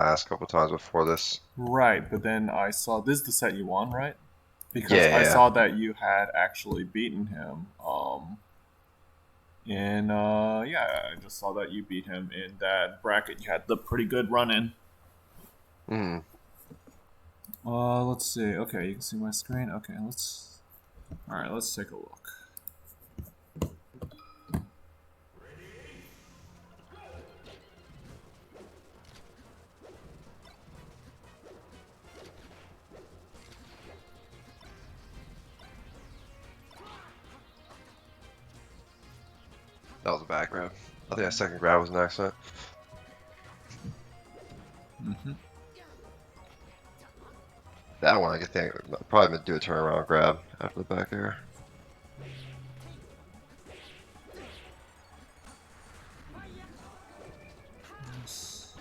last couple times before this. Right, but then I saw this is the set you won, right? Because Yeah, I yeah. saw that you had actually beaten him. And yeah, I just saw that you beat him in that bracket. You had the pretty good run in. Mm. Let's see. Okay, you can see my screen. Okay, let's. All right, let's take a look. That was a bad grab. I think that second grab was an accident. Hmm. That one, I think, probably gonna do a turnaround grab after the back air. Yes.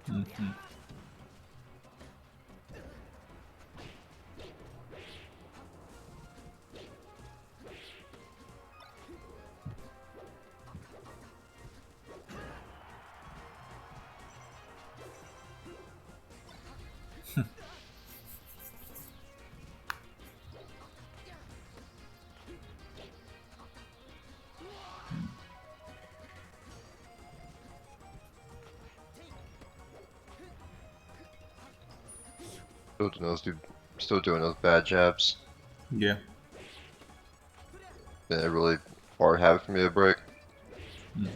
Hmm. Still doing those bad jabs. Yeah. Been a really hard habit for me to break. Hmm.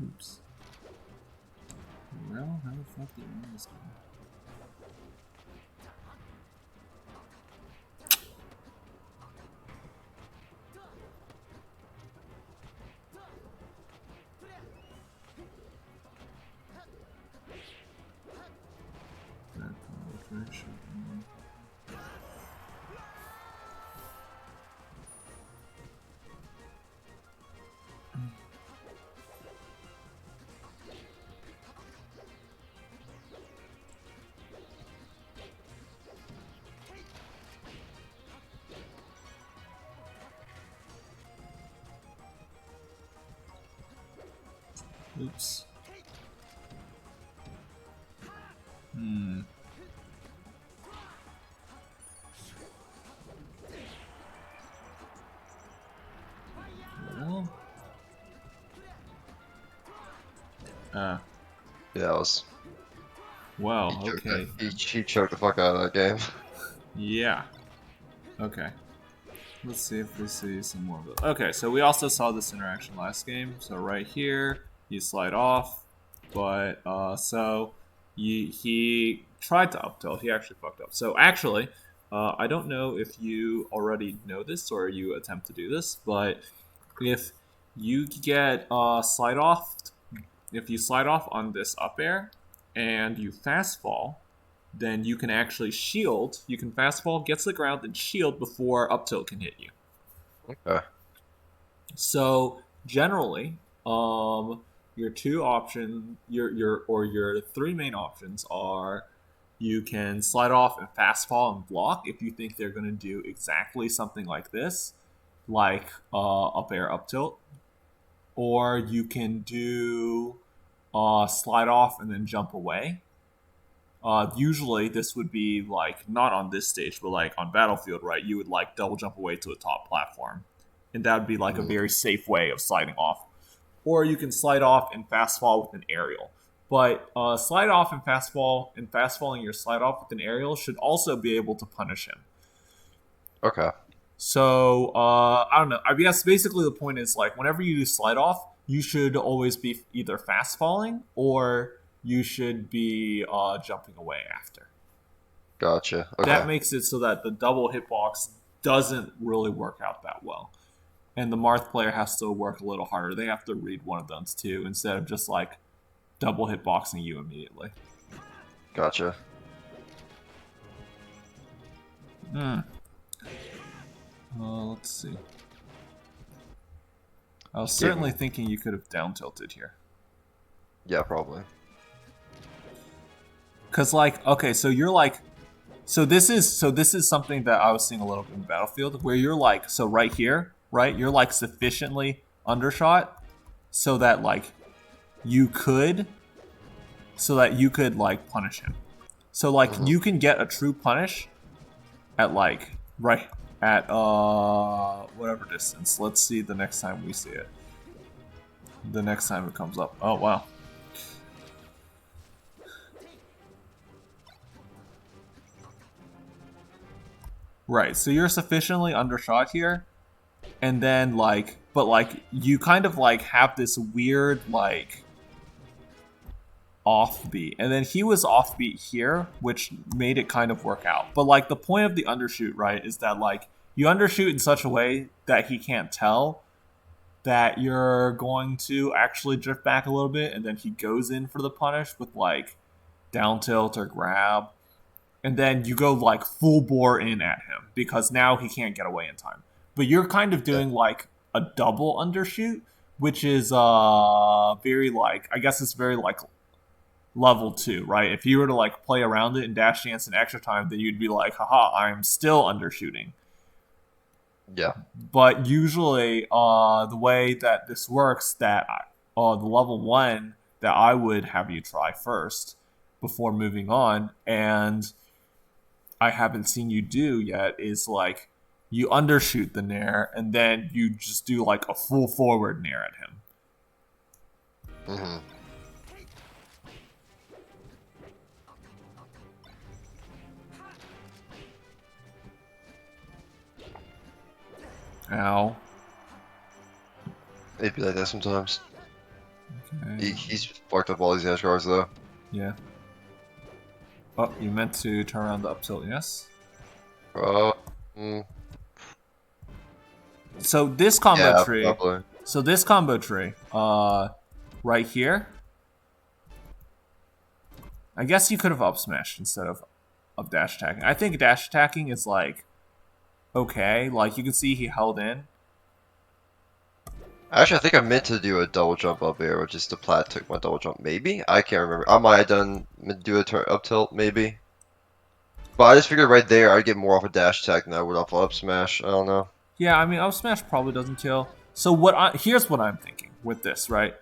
Oops. Well, how the fuck did I win this game? Bad penetration. Oops. Hmm. Well. Ah. Yeah, that was he Well. choked that. Okay. He choked the fuck out of that game. Yeah. Okay. Let's see if we see some more of those. Okay, so we also saw this interaction last game. So right here, you slide off, but he tried to up tilt. He actually fucked up. So actually, I don't know if you already know this or you attempt to do this, but if you get slide off, if you slide off on this up air and you fast fall, then you can actually shield. You can fast fall, get to the ground, and shield before up tilt can hit you. Okay. So generally, your two option, your three main options are you can slide off and fast fall and block if you think they're going to do exactly something like this, like up air up tilt, or you can do slide off and then jump away, Usually this would be like not on this stage, but like on Battlefield, right? You would like double jump away to a top platform, and that would be like a very safe way of sliding off. Or you can slide off and fast fall with an aerial. But slide off and fast falling your slide off with an aerial should also be able to punish him. Okay. So I don't know. I guess basically the point is like whenever you do slide off, you should always be either fast falling or you should be jumping away after. Gotcha. That Okay. makes it so that the double hitbox doesn't really work out that well. And the Marth player has to work a little harder. They have to read one of those too, instead of just like double hitboxing you immediately. Gotcha. Let's see. I was certainly thinking you could have down tilted here. Yeah, probably. Cause like, okay, so you're like, so this is something that I was seeing a little bit in Battlefield, where you're like, so right here, right, you're like sufficiently undershot, so that like you could, like punish him. So like you can get a true punish at like right at whatever distance. Let's see the next time we see it. The next time it comes up. Oh wow. Right, so you're sufficiently undershot here, and then like, but like you kind of like have this weird like offbeat, and then he was offbeat here, which made it kind of work out. But like the point of the undershoot, right, is that like you undershoot in such a way that he can't tell that you're going to actually drift back a little bit, and then he goes in for the punish with like down tilt or grab. And then you go like full bore in at him because now he can't get away in time. But you're kind of doing like a double undershoot, which is very like, I guess it's very like level 2, right? If you were to like play around it and dash dance in extra time, then you'd be like, haha, I'm still undershooting. Yeah. But usually the way that this works, that the level 1 that I would have you try first before moving on, and I haven't seen you do yet, is like you undershoot the nair and then you just do like a full forward nair at him. Ow. It'd be like that sometimes. Okay. He's fucked up all these edge guards though. Yeah. Oh, you meant to turn around the up tilt, yes? So this combo Yeah, tree. probably. So this combo tree, right here. I guess you could have up smashed instead of dash attacking. I think dash attacking is like okay. Like you can see he held in. Actually, I think I meant to do a double jump up air, but just the plat took my double jump. Maybe? I can't remember. I might have do a turn up tilt, maybe. But I just figured right there I'd get more off a dash attack than I would off a up smash. I don't know. Yeah, I mean up smash probably doesn't kill. So here's what I'm thinking with this, right?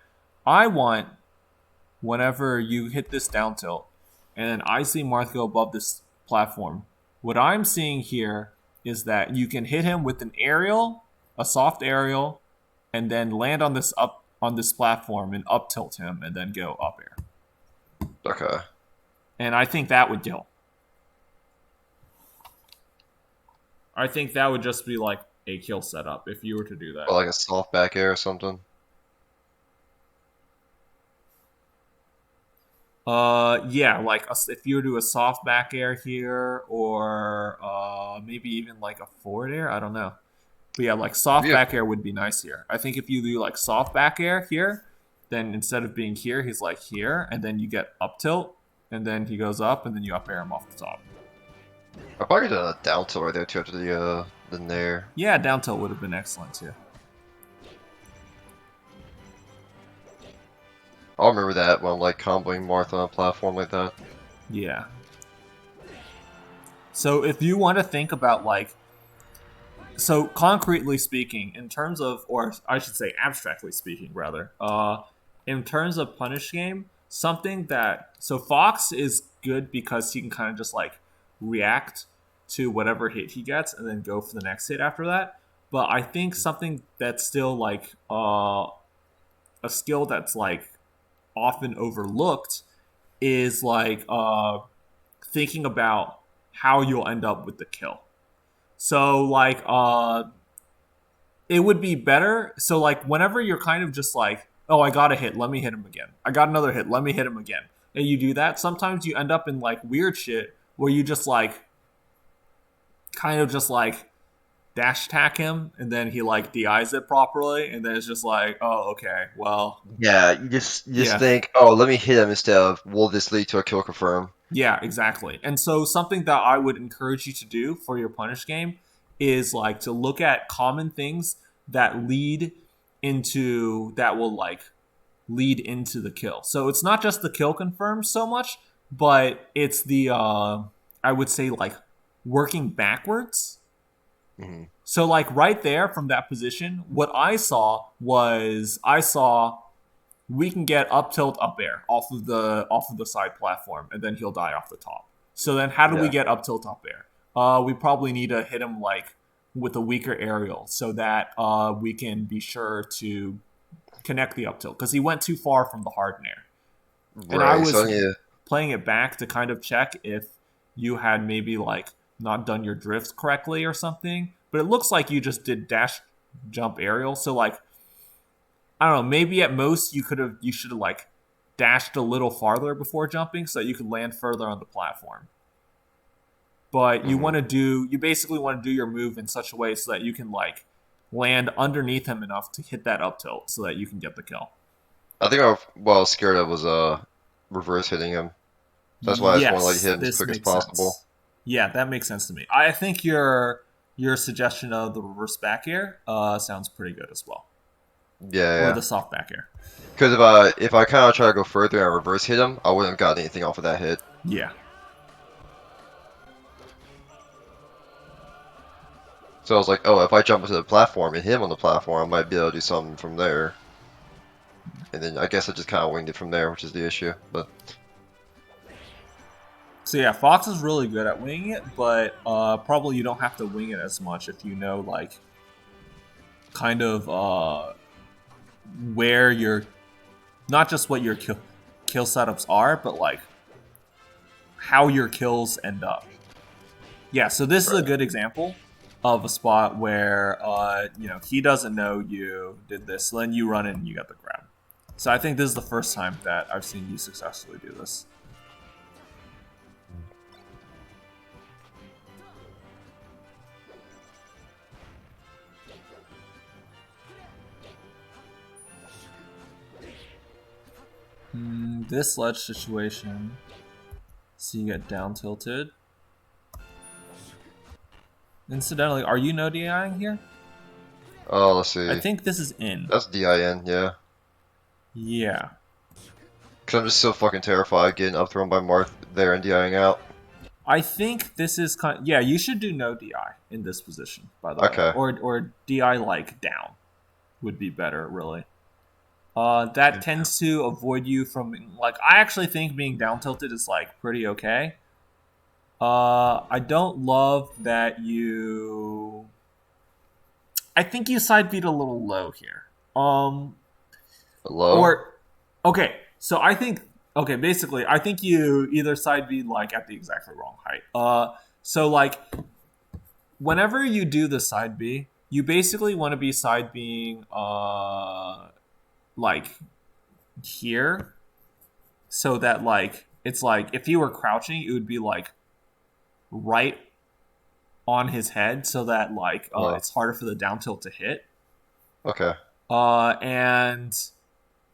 I want whenever you hit this down tilt and I see Marth go above this platform, what I'm seeing here is that you can hit him with an aerial, a soft aerial, and then land on this platform and up tilt him and then go up air. Okay. And I think that would kill. I think that would just be like a kill setup if you were to do that. Or like a soft back air or something. Yeah, like if you were to do a soft back air here, or maybe even like a forward air. I don't know. But yeah, like soft back air would be nice here. I think if you do like soft back air here, then instead of being here, he's like here, and then you get up tilt, and then he goes up, and then you up air him off the top. I probably did a down tilt right there too after the nair. Yeah, down tilt would have been excellent too. I'll remember that when I'm like comboing Marth on a platform like that. Yeah. So if you want to think about like, so concretely speaking, in terms of, or I should say abstractly speaking rather, in terms of punish game, something that, so Fox is good because he can kind of just like react to whatever hit he gets and then go for the next hit after that. But I think something that's still like a skill that's like often overlooked is like thinking about how you'll end up with the kill. So like it would be better. So like whenever you're kind of just like, oh, I got a hit, let me hit him again. I got another hit, let me hit him again. And you do that, sometimes you end up in like weird shit where you just like kind of just like dash attack him and then he like DIs it properly and then it's just like, oh, okay, well, Yeah, you just yeah. think, oh, let me hit him instead of will this lead to a kill confirm? Yeah, exactly. And so something that I would encourage you to do for your punish game is like to look at common things that will like lead into the kill. So it's not just the kill confirms so much, but it's the I would say like working backwards. Hmm. So like right there from that position, what I saw we can get up tilt up air off of the side platform, and then he'll die off the top. So then, how do we Yeah. get up tilt up air? We probably need to hit him like with a weaker aerial, so that we can be sure to connect the up tilt because he went too far from the hard nair. And I Right. So I was need to, playing it back to kind of check if you had maybe like not done your drifts correctly or something. But it looks like you just did dash jump aerial. So like I don't know, maybe at most you should have like dashed a little farther before jumping so that you could land further on the platform. But mhm. you basically want to do your move in such a way so that you can like land underneath him enough to hit that up tilt so that you can get the kill. I think what I was scared of was reverse hitting him. That's why I just want to like Yes, hit him as this quick as makes possible. sense. Yeah, that makes sense to me. I think your suggestion of the reverse back air sounds pretty good as well, Yeah, or yeah. the soft back air. Because if I kind of try to go further and reverse hit him, I wouldn't have gotten anything off of that hit. Yeah, So I was like, oh, if I jump into the platform and hit him on the platform, I might be able to do something from there. And then I guess I just kind of winged it from there, which is the issue. But so yeah, Fox is really good at winging it, but probably you don't have to wing it as much if you know like kind of where your not just what your kill setups are, but like how your kills end up. Yeah, so this is a right. good example of a spot where he doesn't know you did this, so then you run in and you get the grab. So I think this is the first time that I've seen you successfully do this. This ledge situation, so you get down tilted. Incidentally, are you no DIing here? Oh, let's I see. think this is in. That's DIN, yeah. Yeah. Because I'm just so fucking terrified getting up thrown by Marth there and DIing out. I think this is yeah, you should do no DI in this position, by the way. Okay. Or DI like down would be better, really. That tends to avoid you from like I actually think being down tilted is like pretty okay. I don't love that you I think you side beat a little low here. Hello? Or okay, so I think okay, basically I think you either side beat like at the exactly wrong height. So like whenever you do the side B, you basically want to be side being like here so that like it's like if he were crouching, it would be like right on his head so that like Oh, it's harder for the down tilt to hit. okay. And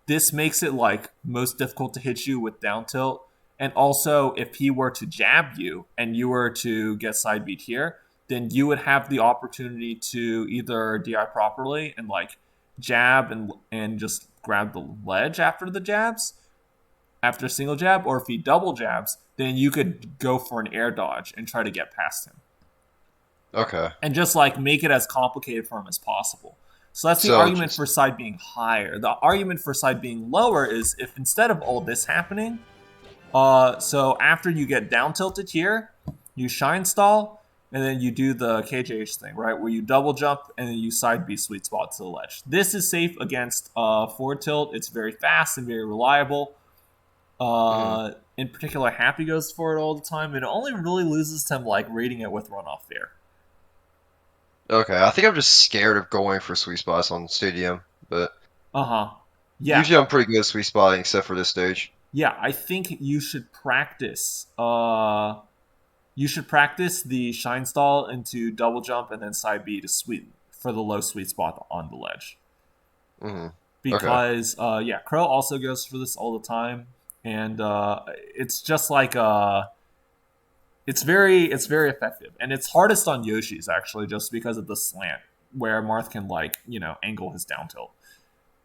this makes it like most difficult to hit you with down tilt. And also, if he were to jab you and you were to get side beat here, then you would have the opportunity to either DI properly and like jab and just grab the ledge after the jabs, after a single jab, or if he double jabs, then you could go for an air dodge and try to get past him. Okay. And just like make it as complicated for him as possible. So that's the So argument just for side being higher. The argument for side being lower is if instead of all this happening, So after you get down tilted here, you shine stall, and then you do the KJH thing, right? Where you double jump and then you side B sweet spot to the ledge. This is safe against forward tilt. It's very fast and very reliable. Mhm. In particular, Happy goes for it all the time, and it only really loses him like raiding it with runoff there. Okay, I think I'm just scared of going for sweet spots on Stadium, but Uh huh. Yeah, usually I'm pretty good at sweet spotting except for this stage. yeah. I think you should practice. You should practice the shine stall into double jump and then side B to sweet for the low sweet spot on the ledge. Hmm. Okay. Because yeah, Crow also goes for this all the time, and it's just like it's very effective, and it's hardest on Yoshi's actually just because of the slant where Marth can like angle his down tilt.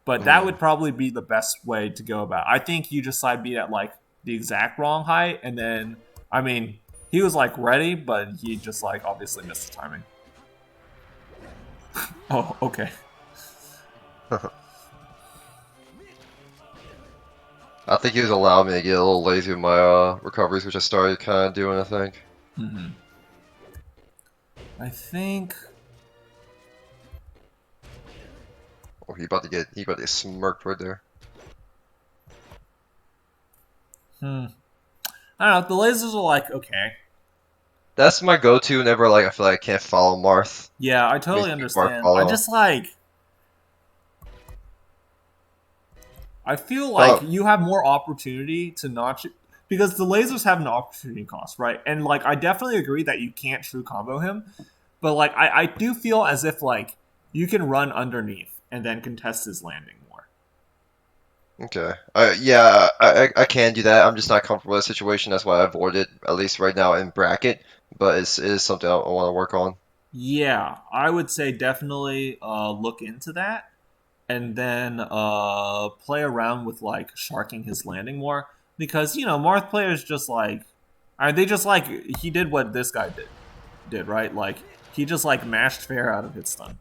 But that Hmm. would probably be the best way to go about. I think you just side beat at like the exact wrong height, and then I mean he was like ready, but he just like obviously missed the timing. Oh, okay. I think he was allowing me to get a little lazy with my recoveries, which I started kind of doing, I think. Mm-hmm. I think. Oh, he about to get smirked right there. Hmm. I don't know. The lasers are like okay. That's my go-to whenever like I feel like I can't follow Marth. Yeah, I Makes totally me Marth understand. I follow. just like. I feel like Oh, you have more opportunity to notch it because the lasers have an opportunity cost, right? And like I definitely agree that you can't true combo him, but like I do feel as if like you can run underneath and then contest his landing more. okay. Yeah, I can do that. I'm just not comfortable with the situation. That's why I avoid it, at least right now in bracket. But it is something I want to work on. Yeah, I would say definitely look into that and then play around with like sharking his landing more because Marth players just like are they just like he did what this guy did right like he just like mashed fair out of hit stun.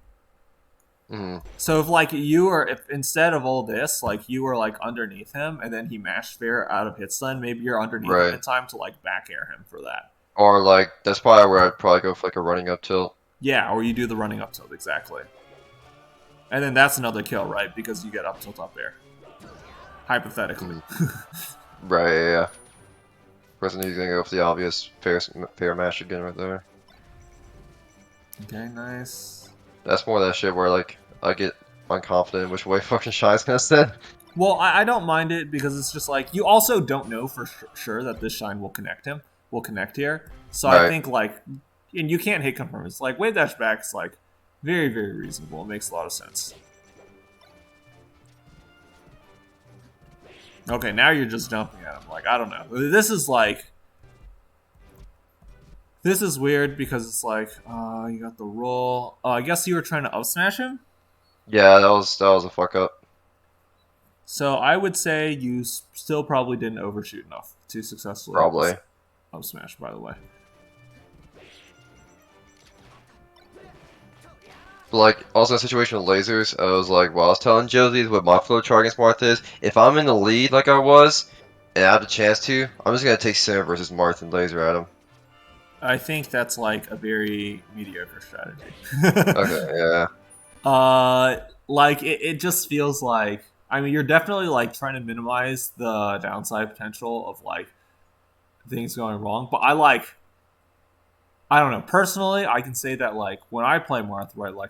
Hmm. So if like you were if instead of all this like you were like underneath him and then he mashed fair out of hit stun, maybe you're underneath him Right. in time to like back air him for that. Or like that's probably where I'd probably go for like a running up tilt. Yeah, or you do the running up tilt exactly, and then that's another kill right because you get up tilt up air hypothetically. Mhm. Right. Yeah. Yeah. Person who's gonna go for the obvious fair mash again right there. Okay, nice. That's more that shit where like I get unconfident in which way fucking Shy's gonna send. Well, I don't mind it because it's just like you also don't know for sure that this shine will connect him, will connect here. So I Right. think like, and you can't hit confirm. It's like wave dash back is like very very reasonable. It makes a lot of sense. Okay, now you're just jumping at him. Like I don't know. This is weird because it's like you got the roll. I guess you were trying to up smash him. Yeah, that was a fuck up. So I would say you still probably didn't overshoot enough to successfully Probably. up smash. By the way. But like also in a situation with lasers, I was like, well, I was telling Josie what my flow chart against Marth is. If I'm in the lead like I was, and I have the chance to, I'm just gonna take Center versus Marth and laser at him. I think that's like a very mediocre strategy. Okay, yeah. Like it just feels like I mean you're definitely like trying to minimize the downside potential of like things going wrong, but I don't know personally I can say that like when I play Marth right like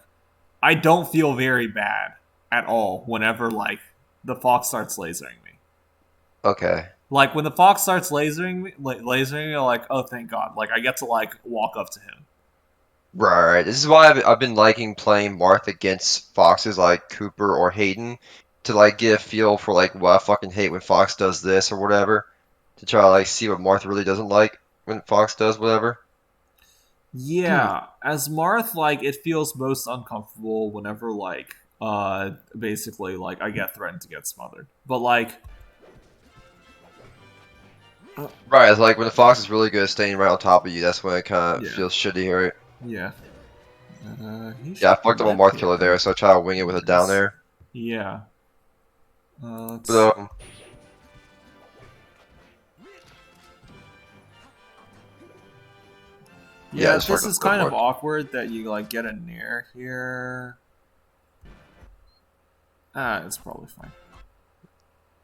I don't feel very bad at all whenever like the fox starts lasering me. Okay. Like when the fox starts lasering me, I'm like, oh thank God! Like I get to like walk up to him. Right, right. This is why I've been liking playing Marth against Foxes like Cooper or Hayden to like get a feel for like what I fucking hate when Fox does this or whatever. To try to like see what Marth really doesn't like when Fox does whatever. Yeah, as Marth, like it feels most uncomfortable whenever like basically like I get threatened to get smothered. But like Right, it's like when the Fox is really good at staying right on top of you, that's when it kind of yeah, feels shitty, right? yeah. He Yeah, I should fucked up a live Marth killer here. there, so I try to wing it with a down Nice. air. Yeah. Let's But see. Yeah, Yeah, this this fucked up is so kind of much. awkward that you like get a nair here. It's probably fine.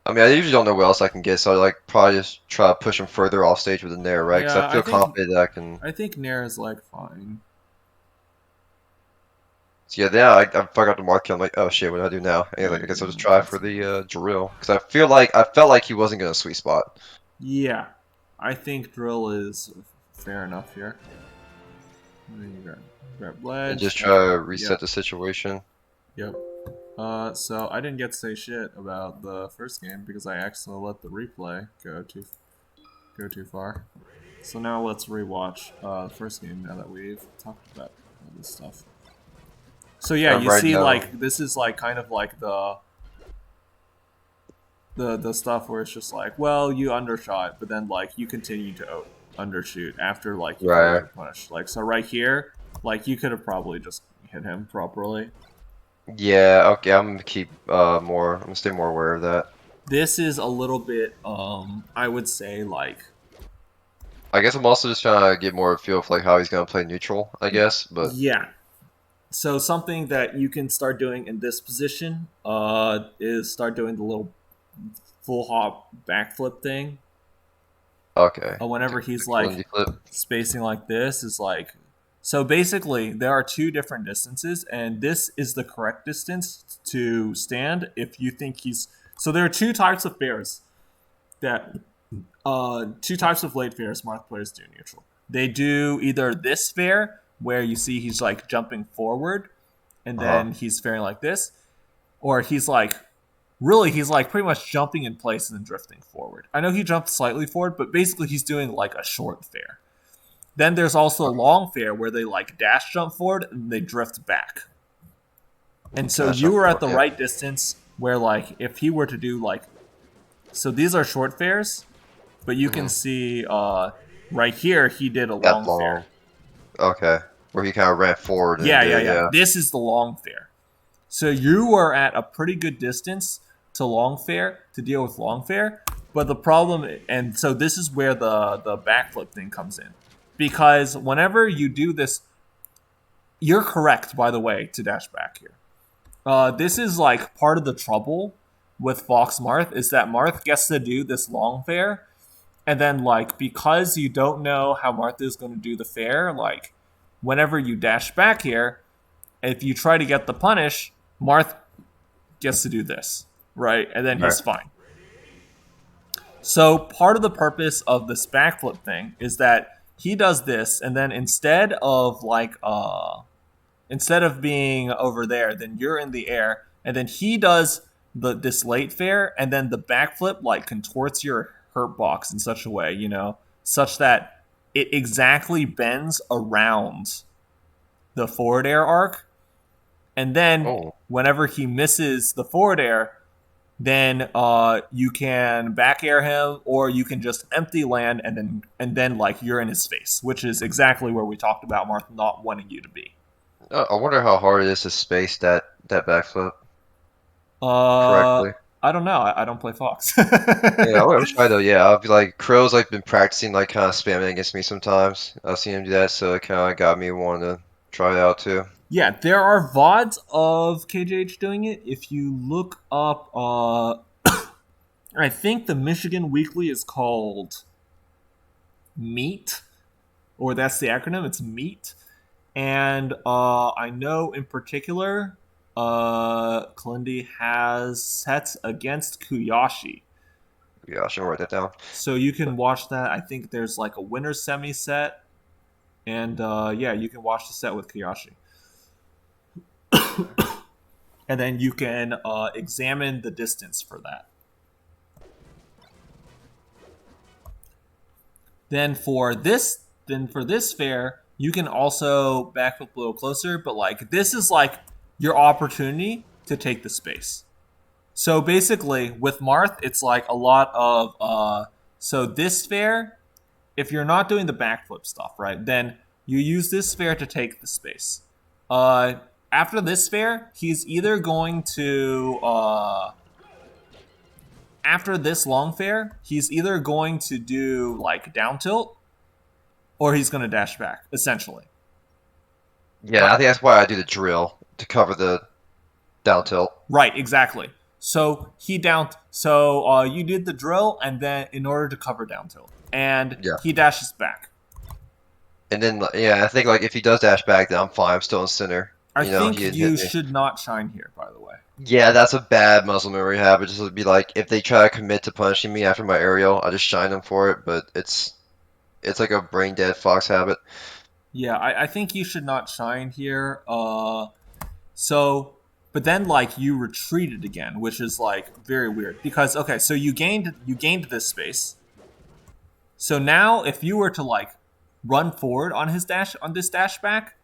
I mean, I usually don't know what else I can get, so I like probably just try to push him further off stage with a nair, right? Because I Yeah, feel confident that I can. I think nair is like fine. So yeah, now I forgot to mark him. I'm like, oh shit, what do I do now? And Yeah, like, I guess I'll just you try can't for see the much. drill because I felt like he wasn't gonna sweet spot Yeah, I think drill is fair enough here. You grab and ledge just try after. to Yep, reset the situation. yep. So I didn't get to say shit about the first game because I accidentally let the replay go too far. So now let's rewatch the first game now that we've talked about all this stuff. So yeah, you Right see, now, like this is like kind of like the stuff where it's just like, well, you undershot, but then like you continue to undershoot after like you failed right? your punish. Like so, right here, like you could have probably just hit him properly. Yeah, okay. I'm gonna keep more. I'm gonna stay more aware of that. This is a little bit, I would say like, I guess I'm also just trying to get more of a feel for like how he's gonna play neutral. I guess, but yeah. So something that you can start doing in this position, is start doing the little full hop backflip thing. okay. Whenever The he's like Lindy clip. spacing like this is like, so basically there are two different distances, and this is the correct distance to stand if you think he's. So there are two types of fairs that two types of late fairs Marth players do neutral. They do either this fair where you see he's like jumping forward and Uh-huh. then he's fairing like this, or he's like really he's like pretty much jumping in place and then drifting forward. I know he jumped slightly forward, but basically he's doing like a short fair. Then there's also a long fair where they like dash jump forward and they drift back. And so Dash you up were at for the yeah. right distance where like if he were to do like, so these are short fairs, but you can Hmm. see right here he did a That long long. fair. Okay. Where he kind of ran forward and Yeah, yeah, did yeah. yeah. This is the long fair. So you are at a pretty good distance to long fair to deal with long fair, but the problem, and so this is where the backflip thing comes in, because whenever you do this, you're correct by the way to dash back here. This is like part of the trouble with Fox Marth is that Marth gets to do this long fair, and then like because you don't know how Martha is going to do the fair, like whenever you dash back here, if you try to get the punish, Marth gets to do this, right? And then Right. he's fine. So part of the purpose of this backflip thing is that he does this, and then instead of being over there, then you're in the air, and then he does this late fair, and then the backflip like contorts your hurt box in such a way, such that it exactly bends around the forward air arc, and then Oh. whenever he misses the forward air, then you can back air him, or you can just empty land and then like you're in his face, which is exactly where we talked about Marth not wanting you to be. I wonder how hard it is to space that backflip Uh, correctly. I don't know. I don't play Fox. Yeah, I want to try though. Yeah, I'll be like Crow's like been practicing like kind of spamming against me sometimes. I've seen him do that, so it kind of got me wanting to try it out too. Yeah, there are VODs of KJH doing it. If you look up, I think the Michigan Weekly is called Meet, or that's the acronym. It's Meet, and I know in particular, Kalindi has sets against Kuyashi. Yeah, I should write that down. So you can watch that. I think there's like a winner semi set, and yeah, you can watch the set with Kuyashi. And then you can examine the distance for that. Then for this fair, you can also backflip a little closer, but like this is like your opportunity to take the space. So basically, with Marth, it's like a lot of so this fair, if you're not doing the backflip stuff, right, then you use this fair to take the space. Uh, After this fair, he's either going to after this long fair, he's either going to do like down tilt, or he's going to dash back, essentially. Yeah, I Right. think that's why I do the drill to cover the down tilt. Right, exactly. So he down. So you did the drill, and then in order to cover down tilt, and Yeah. he dashes back. And then, yeah, I think like if he does dash back, then I'm fine. I'm still in center. I You know, think he didn't hit you me. should not shine here, by the way. Yeah, that's a bad muscle memory habit. Just to be like, if they try to commit to punishing me after my aerial, I just shine them for it. But it's like a brain dead fox habit. Yeah, I think you should not shine here. So, but then like you retreated again, which is like very weird because okay, so you gained this space. So now if you were to like run forward on his dash on this dash back,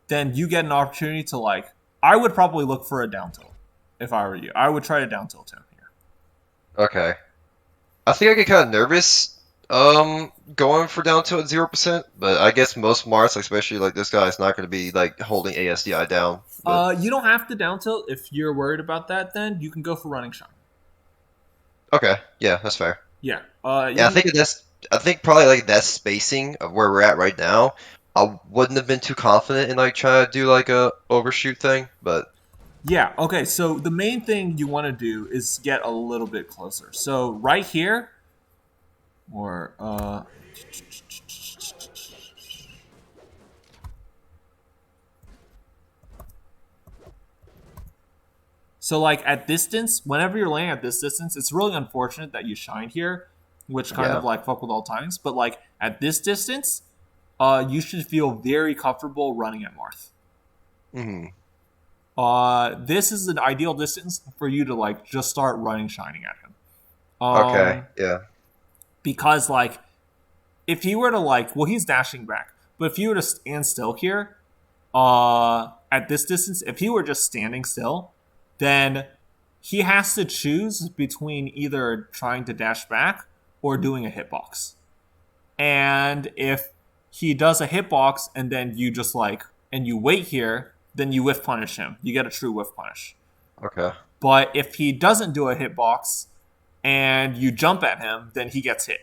then you get an opportunity to like. I would probably look for a down tilt if I were you. I would try to down tilt him here. Okay. I think I get kind of nervous, going for down to 0%, but I guess most marks, especially like this guy, is not going to be like holding ASDI down. But You don't have to down tilt if you're worried about that. Then you can go for running shine. okay, yeah, that's fair. Yeah. Yeah, You I think probably like that spacing of where we're at right now, I wouldn't have been too confident in like trying to do like a overshoot thing, but Yeah, okay, so the main thing you want to do is get a little bit closer. So right here, or so like at distance, whenever you're laying at this distance, it's really unfortunate that you shine here, which kind yeah. of like fuck with all times. But like at this distance, you should feel very comfortable running at Marth. Hmm. This is an ideal distance for you to like just start running shining at him. Okay, Um, yeah. because like if he were to like, well, he's dashing back, but if you were to stand still here, at this distance, if he were just standing still, then he has to choose between either trying to dash back or doing a hitbox. And if he does a hitbox and then you just like and you wait here, then you whiff punish him. You get a true whiff punish. Okay, But if he doesn't do a hitbox and you jump at him, then he gets hit.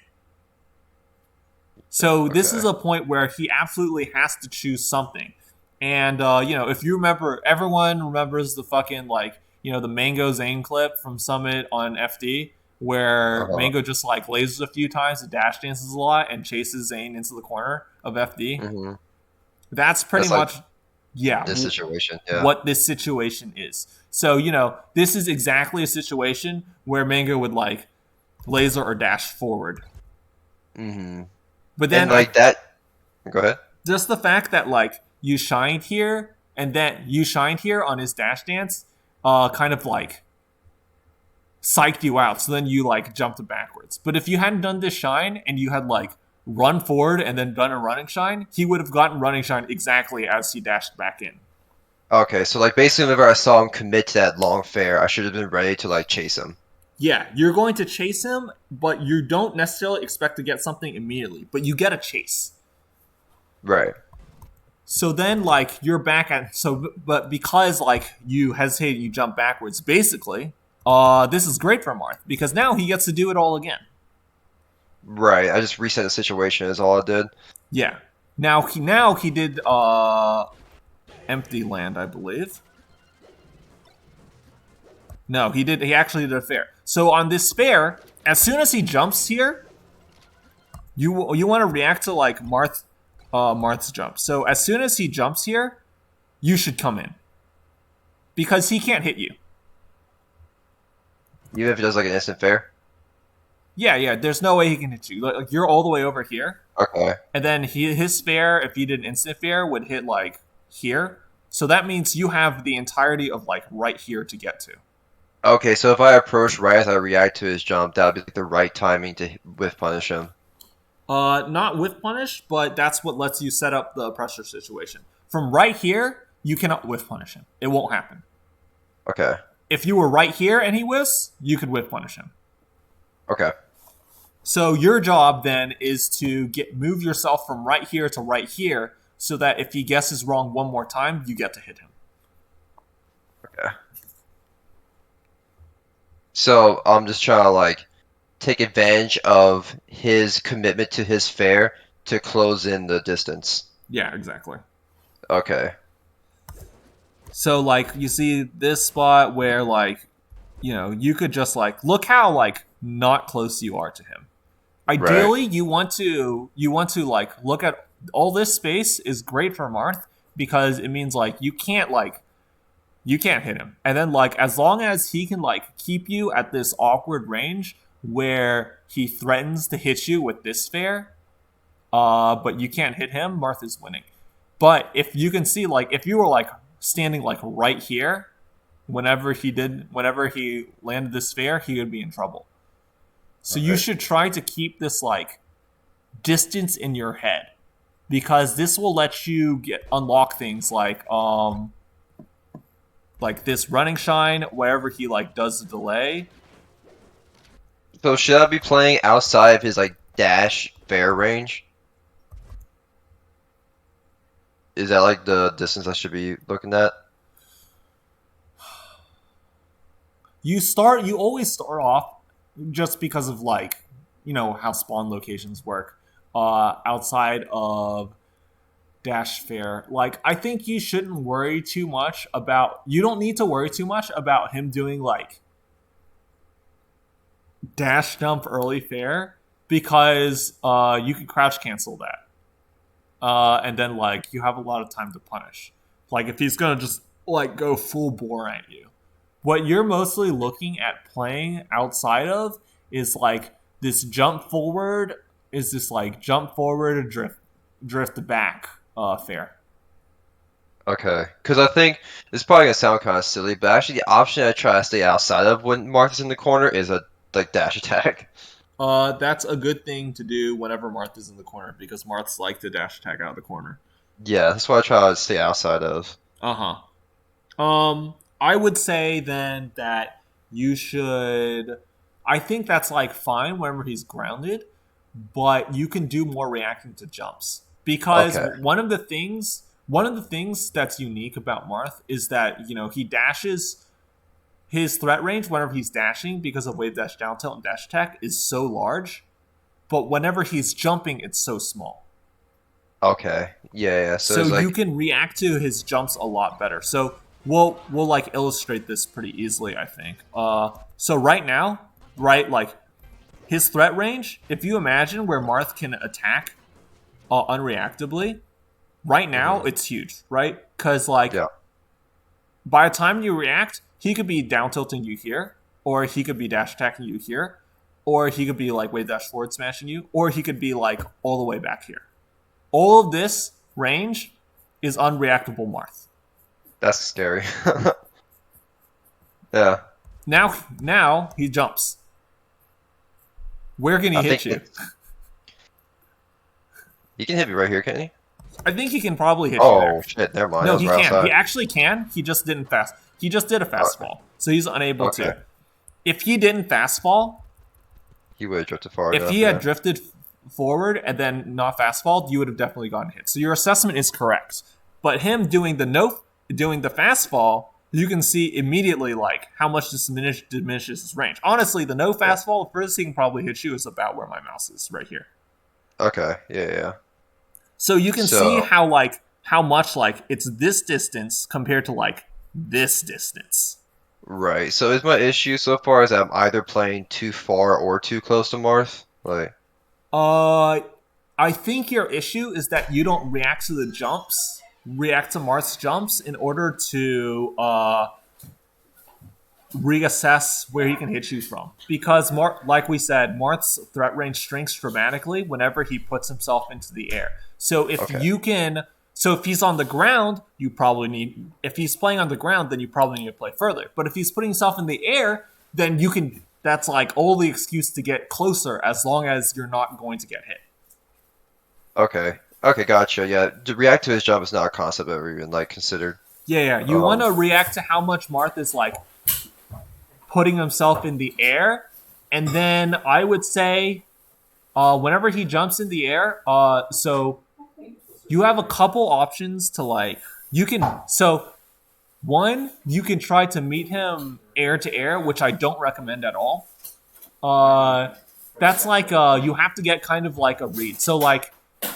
So this is okay. a point where he absolutely has to choose something. And if you remember, everyone remembers the fucking like the Mango Zane clip from Summit on FD, where Uh-huh. Mango just like lasers a few times, and dash dances a lot, and chases Zane into the corner of FD. Hmm. That's pretty That's like much yeah this situation, yeah. what this situation is. So this is exactly a situation where Mango would like laser or dash forward. Hmm. But And then I like that, go ahead. just the fact that like you shined here and then you shined here on his dash dance kind of like psyched you out, so then you like jumped backwards. But if you hadn't done this shine and you had like run forward and then done a running shine, he would have gotten running shine exactly as he dashed back in. Okay, so like basically whenever I saw him commit to that long fair, I should have been ready to like chase him. Yeah, you're going to chase him, but you don't necessarily expect to get something immediately, but you get a chase. Right. So then, like, you're back at but because like you hesitated, you jump backwards. Basically, this is great for Marth because now he gets to do it all again. Right. I just reset the situation is all I did. Yeah. Now he did empty land, I believe. No, he did. He actually did a fair. So on this fair, as soon as he jumps here, you want to react to like Marth's jump. So as soon as he jumps here, you should come in because he can't hit you. Even if it does like an instant fair. Yeah. There's no way he can hit you. Like you're all the way over here, Okay. and then his fair, if he did an instant fair, would hit like here. So that means you have the entirety of like right here to get to. Okay, so if I approach right as I react to his jump, that would be like the right timing to whiff punish him. Not with punish, but that's what lets you set up the pressure situation. From right here, you cannot whiff punish him. It won't happen. Okay. If you were right here and he whiffs, you could whiff punish him. Okay. So your job then is to move yourself from right here to right here, so that if he guesses wrong one more time, you get to hit him. Okay. So I'm just trying to like take advantage of his commitment to his fair to close in the distance. Yeah, exactly. Okay. So like you see this spot where like you could just like look how like not close you are to him. Right. Ideally, you want to like look at all this space is great for Marth because it means like you can't hit him. And then like as long as he can like keep you at this awkward range where he threatens to hit you with this sphere, but you can't hit him, Marth is winning. But if you can see like if you were like standing like right here, whenever he landed this sphere, he would be in trouble. So you Right. should try to keep this like distance in your head because this will let you get unlock things like this running shine wherever he like does the delay. So should I be playing outside of his like dash fair range? Is that like the distance I should be looking at? You always start off just because of like how spawn locations work outside of dash fair. Like I think you shouldn't worry too much about you don't need to worry too much about him doing like dash jump early fair because you can crouch cancel that. And then like you have a lot of time to punish. Like if he's gonna just like go full bore at you. What you're mostly looking at playing outside of is like this jump forward is this like jump forward drift back fair. Okay, because I think it's probably gonna sound kind of silly, but actually the option I try to stay outside of when Martha's in the corner is a like dash attack. That's a good thing to do whenever Martha's in the corner because Marths like to dash attack out of the corner. Yeah, that's what I try to stay outside of. Uh-huh. I would say then that you should. I think that's like fine whenever he's grounded, but you can do more reacting to jumps because Okay. one of the things that's unique about Marth is that he dashes his threat range whenever he's dashing because of wave dash down tilt and dash attack is so large, but whenever he's jumping, it's so small. Okay. Yeah, yeah. So So it's you like can react to his jumps a lot better. So we'll like illustrate this pretty easily, I think. So right now, right, like his threat range, if you imagine where Marth can attack unreactably, right now mhm, it's huge, right? Because like yeah. by the time you react, he could be down tilting you here, or he could be dash attacking you here, or he could be like wave dash forward smashing you, or he could be like all the way back here. All of this range is unreactable Marth. That's scary. Yeah. Now he jumps. Where can he I hit think you? he can hit me right here, can't he? I think he can probably hit you there. Oh shit, never mind. I No, was he right can. He outside. actually can. He just didn't fast. He just did a fast Okay. fall, so he's unable Okay. to. If he didn't fast fall, He would have drifted far if enough, he had yeah. drifted forward and then not fast fall, you would have definitely gotten hit. So your assessment is correct. But him doing the fast fall, you can see immediately like how much this diminishes his range. Honestly, the no Yeah. fast fall, the furthest he can probably hit you is about where my mouse is, right here. Okay. Yeah, yeah. So you can see So how much like it's this distance compared to like this distance. right. So is my issue so far is that I'm either playing too far or too close to Marth? Like Uh, I think your issue is that you don't react to Marth's jumps in order to reassess where he can hit you from. Because like we said, Marth's threat range shrinks dramatically whenever he puts himself into the air. So okay. if he's on the ground, you probably need. If he's playing on the ground, then you probably need to play further. But if he's putting himself in the air, then you can. That's like all the excuse to get closer, as long as you're not going to get hit. Okay. Okay, gotcha. Yeah. To react to his jump is not a concept I've ever even like considered. Yeah. You want Um to react to how much Marth is like putting himself in the air, and then I would say, whenever he jumps in the air, so you have a couple options to like. You can so one you can try to meet him air to air, which I don't recommend at all. That's like you have to get kind of like a read. So like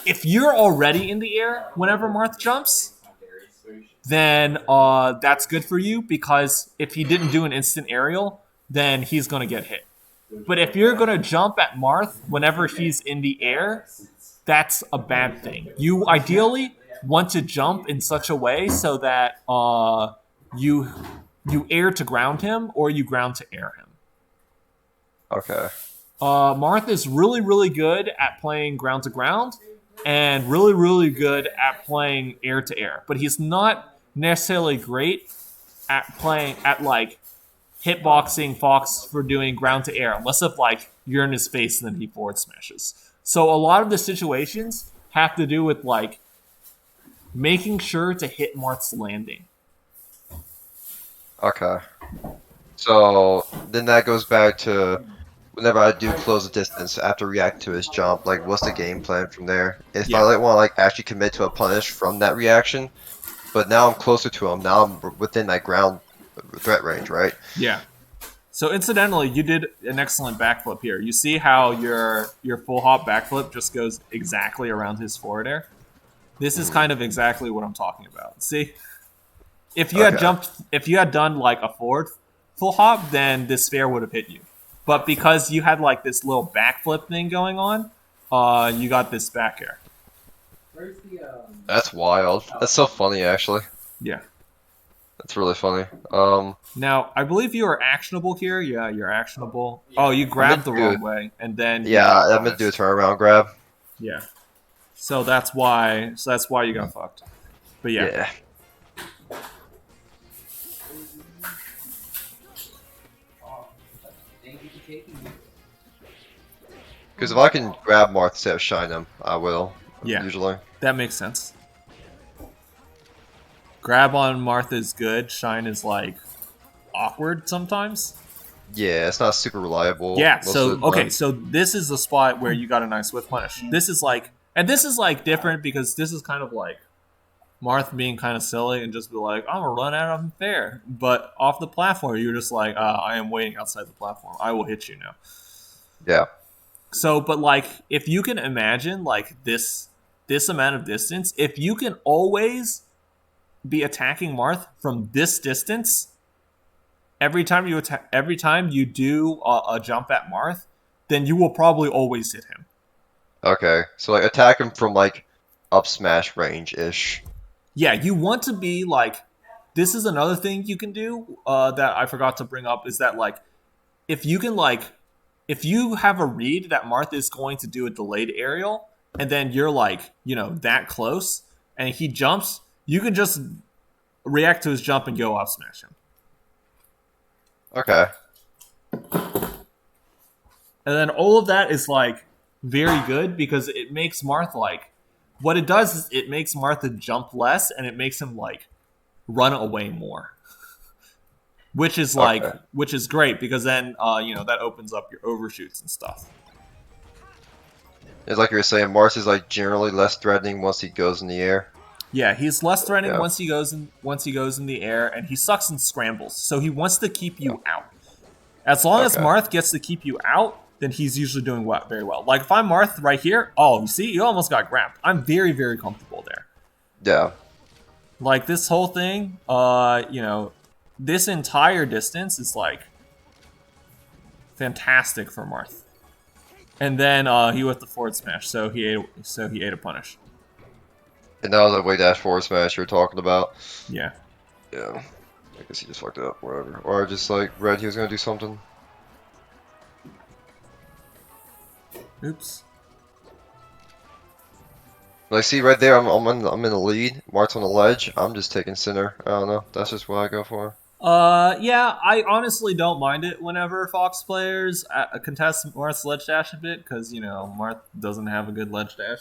if you're already in the air whenever Marth jumps, then that's good for you because if he didn't do an instant aerial, then he's going to get hit. But if you're going to jump at Marth whenever he's in the air, that's a bad thing. You ideally want to jump in such a way so that you air to ground him or you ground to air him. Okay. Marth is really, really good at playing ground to ground and really, really good at playing air to air. But he's not necessarily great at playing at like hitboxing Fox for doing ground to air, unless if like you're in his face and then he forward smashes. So a lot of the situations have to do with like making sure to hit Marth's landing. Okay. So then that goes back to whenever I do close the distance, I have to react to his jump. Like, what's the game plan from there? If I like want to like actually commit to a punish from that reaction, but now I'm closer to him. Now I'm within that ground threat range, right? Yeah. So incidentally, you did an excellent backflip here. You see how your full hop backflip just goes exactly around his forward air? This is kind of exactly what I'm talking about. See? If you had done like a forward full hop, then this sphere would have hit you. But because you had like this little backflip thing going on, you got this back air. That's wild. That's so funny, actually. Yeah. That's really funny. Now, I believe you are actionable here. Yeah, you're actionable. Oh, you grabbed the wrong way, and then I'm gonna do a turnaround grab. Yeah. So that's why. You got fucked. But yeah. Because if I can grab Marth instead of shine him, I will. Yeah. Usually. That makes sense. Grab on Marth is good. Shine is like awkward sometimes. Yeah, it's not super reliable. Yeah. So so this is the spot where you got a nice whiff punish. This is like different because this is kind of like Marth being kind of silly and just be like, I'm gonna run out of him there. But off the platform, you're just like, I am waiting outside the platform. I will hit you now. Yeah. So, but like, if you can imagine like this amount of distance, if you can always be attacking Marth from this distance, every time you do a jump at Marth, then you will probably always hit him. Okay, so like attack him from like up smash range ish. Yeah, you want to be like. This is another thing you can do that I forgot to bring up is that like, if you can like. If you have a read that Marth is going to do a delayed aerial, and then you're like, that close, and he jumps, you can just react to his jump and go off smash him. Okay. And then all of that is like very good because it makes Marth like, what it does is it makes Marth jump less and it makes him like run away more. Which is which is great because then that opens up your overshoots and stuff. It's like you were saying, Mars is like generally less threatening once he goes in the air. Yeah, he's less threatening once he goes in the air, and he sucks in scrambles. So he wants to keep you out. As long as Marth gets to keep you out, then he's usually doing very well. Like if I'm Marth right here, you see, you almost got grabbed. I'm very, very comfortable there. Yeah. Like this whole thing, this entire distance is like fantastic for Marth. And then he with the forward smash, so he ate a punish. And that was a way dash forward smash you were talking about. Yeah. Yeah. I guess he just fucked it up, whatever. Or just like read he was gonna do something. Oops. Like, see right there, I'm in the lead. Mart's on the ledge. I'm just taking center. I don't know. That's just what I go for. Yeah, I honestly don't mind it whenever Fox players contest Marth's ledge dash a bit, because, Marth doesn't have a good ledge dash.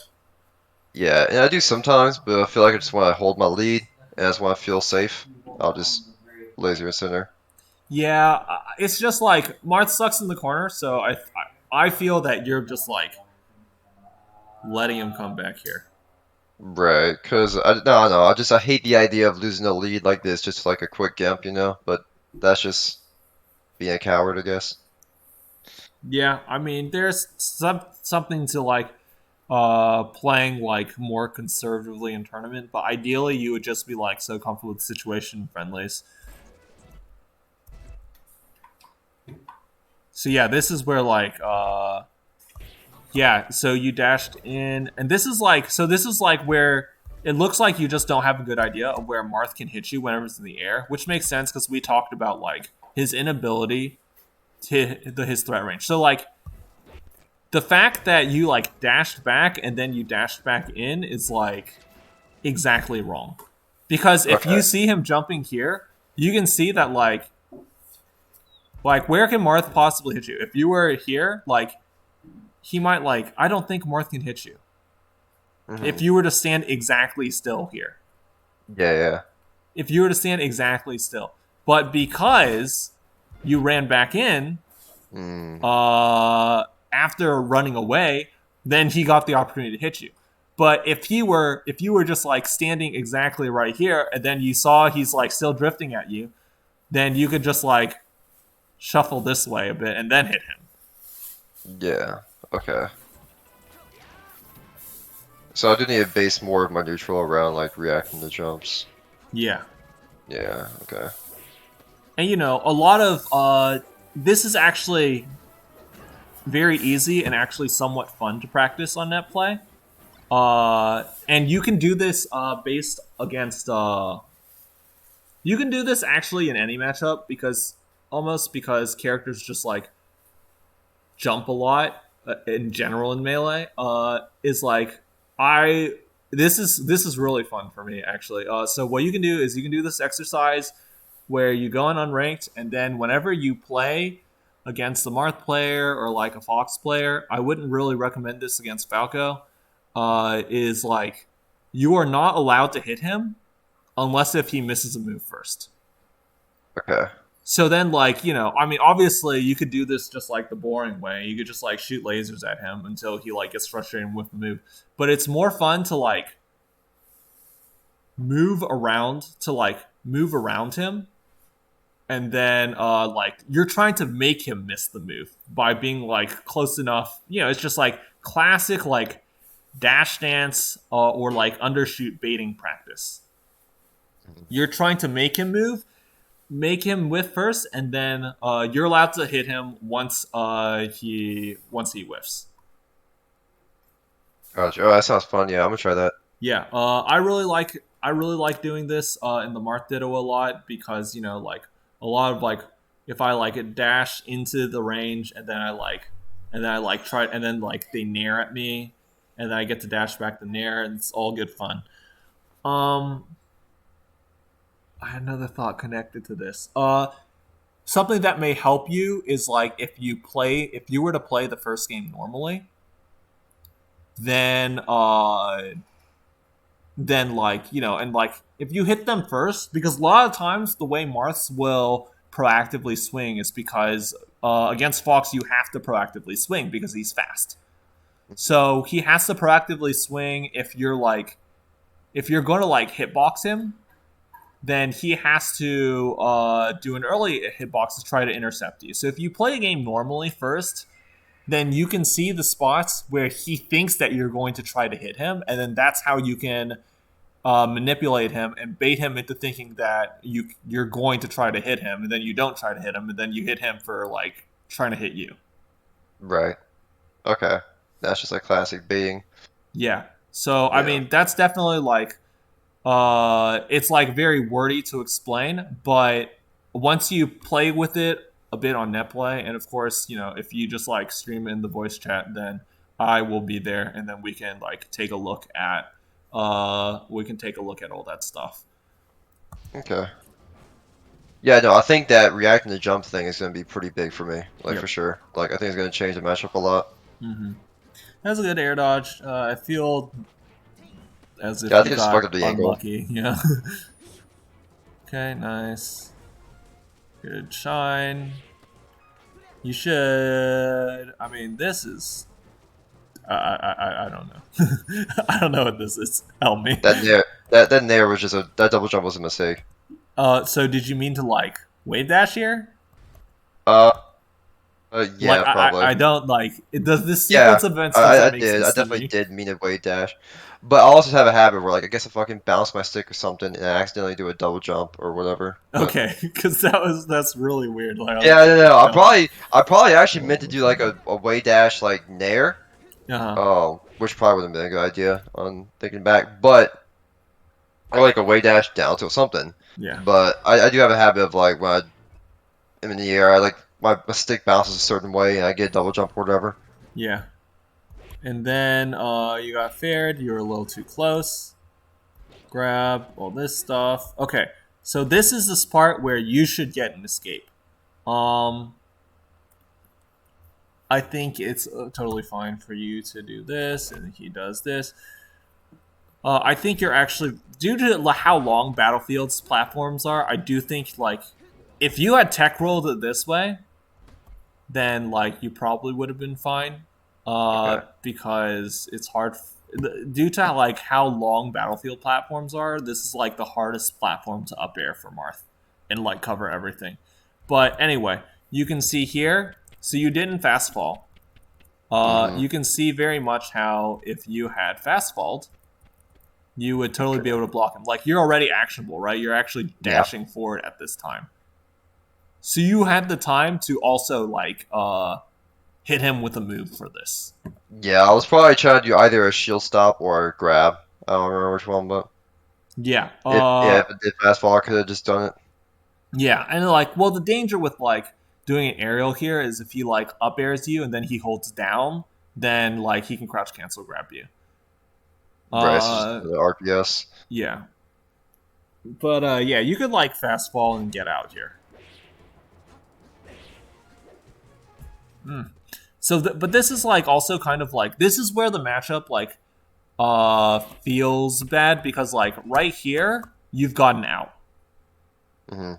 Yeah, and I do sometimes, but I feel like I just want to hold my lead, and I just want to feel safe. I'll just laser center. Yeah, it's just like, Marth sucks in the corner, so I feel that you're just, like, letting him come back here. Right, because I hate the idea of losing a lead like this, just like a quick gimp, but that's just being a coward, I guess. Yeah, I mean, there's something to like, playing like more conservatively in tournament, but ideally you would just be like so comfortable with the situation friendlies. So yeah, this is where like yeah, so you dashed in, and this is like where it looks like you just don't have a good idea of where Marth can hit you whenever it's in the air, which makes sense because we talked about like his inability to hit his threat range. So like the fact that you like dashed back and then you dashed back in is like exactly wrong. Because if Okay. you see him jumping here, you can see that like where can Marth possibly hit you? If you were here, like he might like I don't think Marth can hit you. If Hmm. you were to stand exactly still here. Yeah, yeah. If you were to stand exactly still. But because you ran back in, Mm. after running away, then he got the opportunity to hit you. But if you were just like standing exactly right here, and then you saw he's like still drifting at you, then you could just like shuffle this way a bit and then hit him. Yeah. Okay. So I do need to base more of my neutral around like reacting to jumps. Yeah. Yeah. Okay. And you know, a lot of this is actually very easy and actually somewhat fun to practice on net play. And you can do this based against you can do this actually in any matchup because characters just like jump a lot in general in melee is like I this is really fun for me actually. So what you can do is you can do this exercise where you go on unranked, and then whenever you play against the Marth player or like a Fox player, I wouldn't really recommend this against Falco. Is like you are not allowed to hit him unless if he misses a move first. Okay. So then, like, you know, I mean, obviously, you could do this just like the boring way. You could just like shoot lasers at him until he like gets frustrated with the move. But it's more fun to like move around him, and then like you're trying to make him miss the move by being like close enough. You know, it's just like classic like dash dance or like undershoot baiting practice. You're trying to make him whiff first, and then you're allowed to hit him once he whiffs. Gotcha. Oh, that sounds fun. Yeah, I'm gonna try that. Yeah, I really like doing this in the Marth Ditto a lot because you know like a lot of like if I like dash into the range and then I like try and then like they nair at me and then I get to dash back the nair and it's all good fun. Um, I had another thought connected to this. Something that may help you is like if you were to play the first game normally, then like you know and like if you hit them first because a lot of times the way Marths will proactively swing is because against Fox you have to proactively swing because he's fast. So he has to proactively swing if you're going to like hitbox him, then he has to do an early hitbox to try to intercept you. So if you play a game normally first, then you can see the spots where he thinks that you're going to try to hit him, and then that's how you can manipulate him and bait him into thinking that you're going to try to hit him, and then you don't try to hit him, and then you hit him for like trying to hit you. Right. Okay. That's just like classic baiting. Yeah. So I Yeah. mean, that's definitely like it's like very wordy to explain, but once you play with it a bit on netplay, and of course, you know, if you just like stream in the voice chat, then I will be there, and then we can like take a look at all that stuff. Okay. Yeah, no, I think that reacting to jump thing is gonna be pretty big for me, like for Yep. sure. Like I think it's gonna change the matchup a lot. Mm-hmm. That's a good air dodge. I feel as Yeah, if I you think it's fucked got up the angle. unlucky. Yeah. Okay. Nice. Good shine. You should. I mean, this is. I don't know. I don't know what this is. Help me. That nair was just that double jump was a mistake. So did you mean to like wave dash here? Uh, Yeah, probably. I don't like it. Does this Yeah, sequence of events doesn't I make did. I sense to definitely me? did mean a way dash, but I also have a habit where like I guess I fucking bounce my stick or something and I accidentally do a double jump or whatever. But Okay, because that's really weird. Like, yeah, no, no, jump. I probably actually meant to do like a way dash like nair, Uh huh. which probably wouldn't have been a good idea on thinking back, but or like a way dash down to something. Yeah. But I do have a habit of like when I'm in the air, I like my stick bounces a certain way and I get a double jump or whatever. Yeah. And then you got fared. You were a little too close. Grab all this stuff. Okay. So this is this part where you should get an escape. Um, I think it's totally fine for you to do this, and he does this. I think you're actually due to how long Battlefield's platforms are. I do think like if you had tech rolled it this way, then like you probably would have been fine. Okay. Because it's hard due to like how long Battlefield platforms are. This is like the hardest platform to up air for Marth and like cover everything. But anyway, you can see here. So you didn't fast fall. Mm-hmm. You can see very much how if you had fast falled, you would totally be Okay. able to block him. Like you're already actionable, right? You're actually Yeah. dashing forward at this time. So you had the time to also like hit him with a move for this. Yeah, I was probably trying to do either a shield stop or a grab. I don't remember which one, but Yeah. if it did fastball, I could have just done it. Yeah, and like, well, the danger with like doing an aerial here is if he like up airs you and then he holds down, then like he can crouch cancel grab you. Right, it's just Uh, the RPS. yeah, but yeah, you could like fast fall and get out here. So, but this is like also kind of like this is where the matchup like feels bad because like right here you've gotten out. Hmm.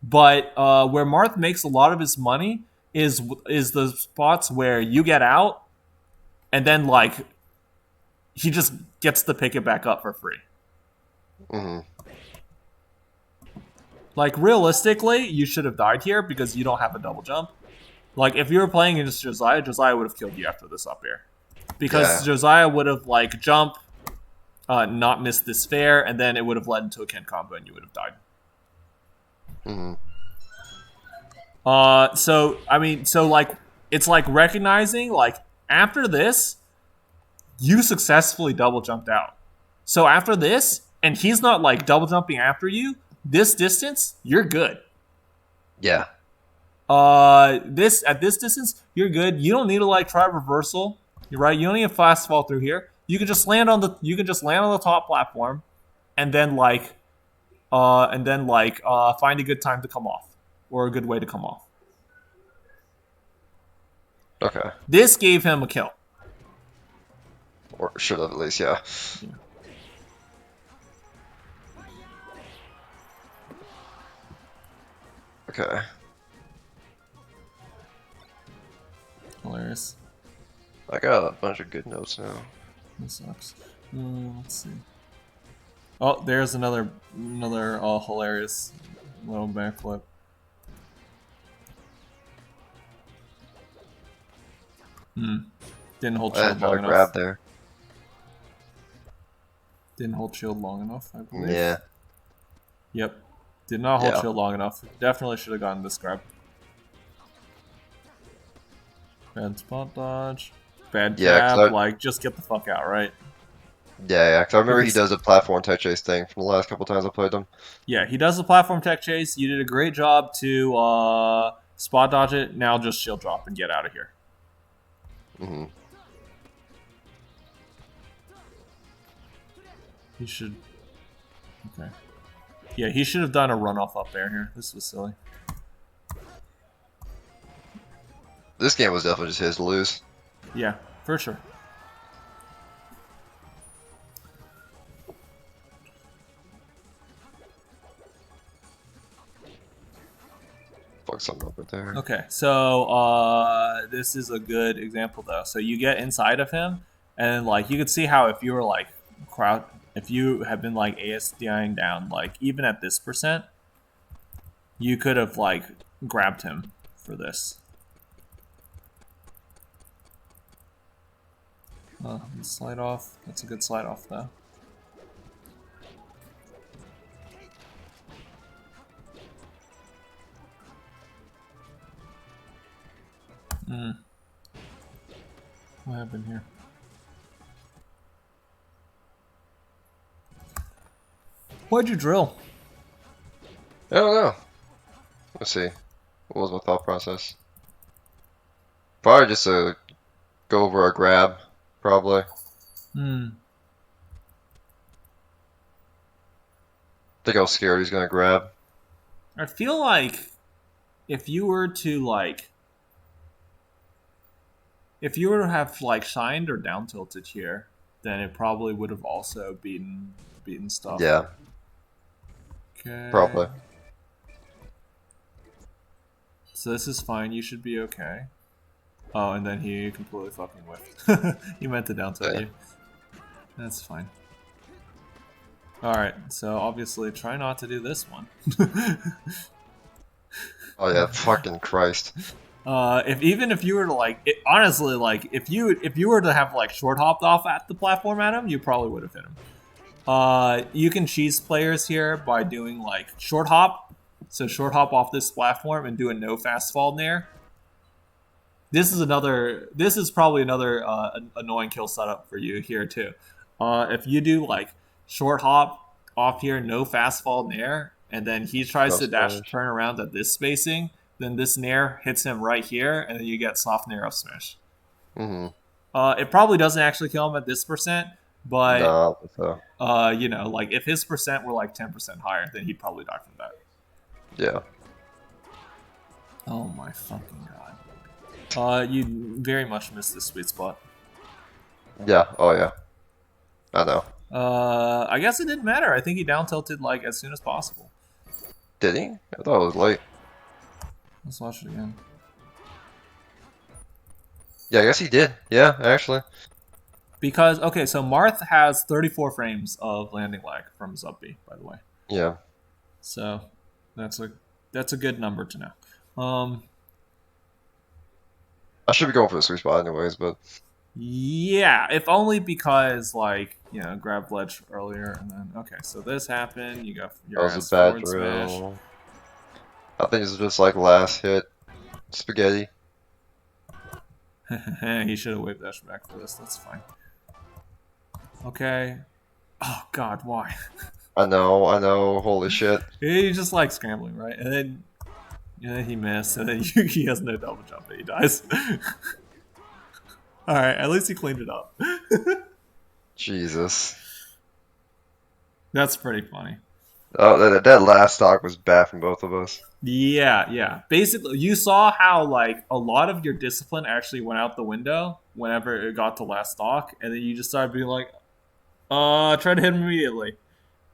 But where Marth makes a lot of his money is the spots where you get out and then like he just gets to pick it back up for free. Hmm. Like realistically, you should have died here because you don't have a double jump. Like if you were playing against Josiah, Josiah would have killed you after this up air because Yeah. Josiah would have like jump, not missed this fair, and then it would have led into a Ken combo and you would have died. Hmm. So I mean, so like it's like recognizing like after this, you successfully double jumped out. So after this, and he's not like double jumping after you, this distance, you're good. Yeah. This at this distance, you're good. You don't need to like try reversal. You're right. You don't need a fast fall through here. You can just land on the top platform, and then find a good time to come off or a good way to come off. Okay. This gave him a kill. Or should have at least, yeah. Yeah. Okay. Hilarious. I got a bunch of good notes now. This sucks. Let's see. Oh, there's another hilarious little backflip. Didn't hold I had shield long another enough. grab there. Didn't hold shield long enough, I believe. Yeah. Yep. Did not hold Yeah. shield long enough. Definitely should have gotten this grab. Bad spot dodge. Bad Yeah, jab. Like, just get the fuck out, right? Yeah, because I remember he Because- does a platform tech chase thing from the last couple times I played him. Yeah, he does the platform tech chase. You did a great job to spot dodge it. Now just shield drop and get out of here. Hmm. He should. Okay. Yeah, he should have done a runoff up there here. This was silly. This game was definitely just his to lose. Yeah, for sure. Fuck something up right there. Okay, so this is a good example though. So you get inside of him, and like you could see how if you were like if you have been like ASDIing down, like even at this %, you could have like grabbed him for this. Slide off. That's a good slide off, though. What happened here? Why'd you drill? I don't know. Let's see. What was my thought process? Probably just to go over a grab, probably. I think I was scared he's gonna grab. I feel like if you were to have like shined or down tilted here, then it probably would have also beaten stuff. Yeah. Okay. Probably. So this is fine. You should be okay. Oh, and then he completely fucking whiffed. He meant to down tilt you. That's fine. Alright, so obviously try not to do this one. Oh yeah, fucking Christ. If you were to honestly, if you were to have like short hopped off at the platform at him, you probably would have hit him. You can cheese players here by doing like short hop. So short hop off this platform and do a no fast fall nair. This is probably another annoying kill setup for you here too. If you do like short hop off here, no fast fall nair, and then he tries to turn around at this spacing, then this nair hits him right here, and then you get soft nair up smash. It probably doesn't actually kill him at this percent, but you know, like if his percent were like 10% higher, then he'd probably die from that. Yeah. Oh my fucking god. You very much missed this sweet spot. Yeah. Oh yeah. I know. I guess it didn't matter. I think he down tilted like as soon as possible. Did he? I thought it was late. Let's watch it again. Yeah, I guess he did. Yeah, actually. Because okay, so Marth has 34 frames of landing lag from his up B, by the way. Yeah. So that's a good number to know. I should be going for the sweet spot anyways, but yeah, if only because like, you know, grab ledge earlier and then okay, so this happened, you got your that was a bad drill. Smash. I think it's just like last hit spaghetti. He should have wave dashed back for this, that's fine. Okay. Oh god, why? I know, holy shit. He's just like scrambling, right? And then he missed, and then he has no double jump, and he dies. Alright, at least he cleaned it up. Jesus. That's pretty funny. Oh, that last stock was bad from both of us. Yeah. Basically, you saw how like a lot of your discipline actually went out the window whenever it got to last stock, and then you just started being like, try to hit him immediately.